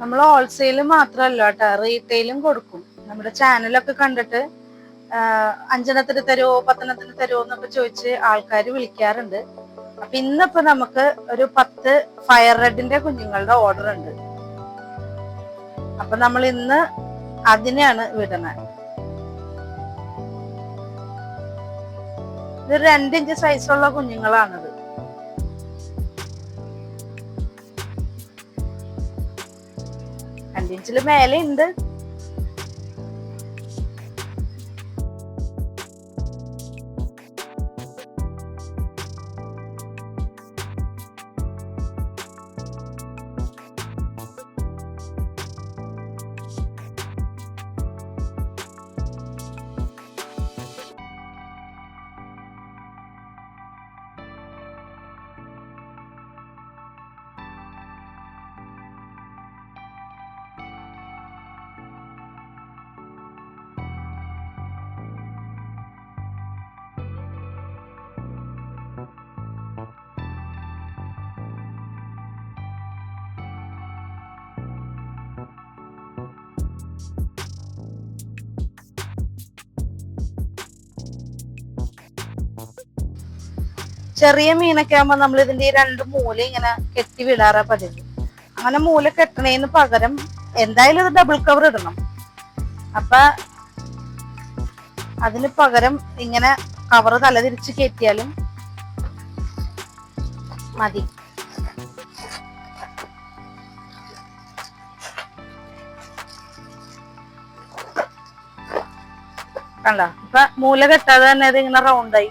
നമ്മൾ ഹോൾസെയിൽ മാത്രമല്ല കേട്ടോ, റീറ്റെയിലും കൊടുക്കും. നമ്മുടെ ചാനലൊക്കെ കണ്ടിട്ട് 5 തരുമോ 10 തരുമോ എന്നൊക്കെ ചോദിച്ച് ആൾക്കാർ വിളിക്കാറുണ്ട്. അപ്പൊ ഇന്നിപ്പോ നമുക്ക് ഒരു 10 ഫയർ റെഡിന്റെ കുഞ്ഞുങ്ങളുടെ ഓർഡർ ഉണ്ട്. അപ്പൊ നമ്മൾ ഇന്ന് അതിനെയാണ് വിടുന്നത്. ഇത് 2 ഇഞ്ച് സൈസുള്ള കുഞ്ഞുങ്ങളാണിത്. ഇഞ്ചില് മേലെ ഉണ്ട്. ചെറിയ മീനൊക്കെ ആകുമ്പോ നമ്മൾ ഇതിന്റെ ഈ 2 മൂല ഇങ്ങനെ കെട്ടി വിടാറാ പതിവ്. അങ്ങനെ മൂല കെട്ടണേന്ന് പകരം എന്തായാലും ഇത് ഡബിൾ കവർ ഇടണം. അപ്പൊ അതിന് പകരം ഇങ്ങനെ കവർ തലതിരിച്ച് കെട്ടിയാലും മതി. കണ്ട, ഇപ്പൊ മൂല കെട്ടാതെ തന്നെ ഇത് ഇങ്ങനെ റൗണ്ടായി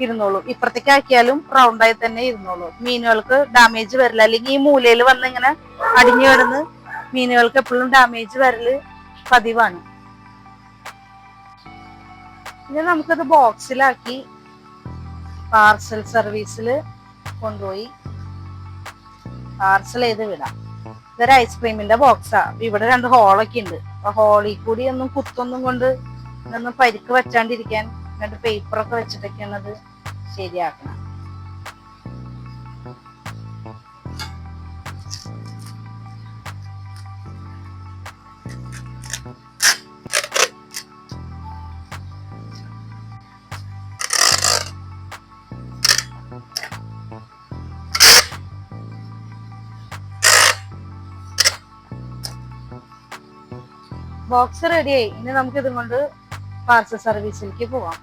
ഇരുന്നോളൂ. ഇപ്പുറത്തേക്ക് ആക്കിയാലും റൗണ്ടായി തന്നെ ഇരുന്നോളൂ. മീനുകൾക്ക് ഡാമേജ് വരില്ല. അല്ലെങ്കിൽ ഈ മൂലയിൽ വന്ന് ഇങ്ങനെ അടിഞ്ഞു വരുന്ന മീനുകൾക്ക് എപ്പോഴും ഡാമേജ് വരല് പതിവാണ്. ഇനി നമുക്കത് ബോക്സിലാക്കി പാർസൽ സർവീസിൽ കൊണ്ടുപോയി പാർസൽ ചെയ്ത് വിടാം. ഇതൊരു ഐസ്ക്രീമിന്റെ ബോക്സാ. ഇവിടെ 2 ഹോളൊക്കെ ഉണ്ട്. അപ്പൊ ഹോളിൽ കൂടി ഒന്നും കുത്തൊന്നും കൊണ്ട് ഇതൊന്നും പരിക്ക് വെച്ചാണ്ടിരിക്കാൻ 2 പേപ്പറൊക്കെ വെച്ചിട്ടൊക്കെയാണ് അത് ശരിയാക്കണം. ബോക്സ് റെഡിയായി. ഇനി നമുക്ക് ഇതും കൊണ്ട് പാർസൽ സർവീസിലേക്ക് പോവാം.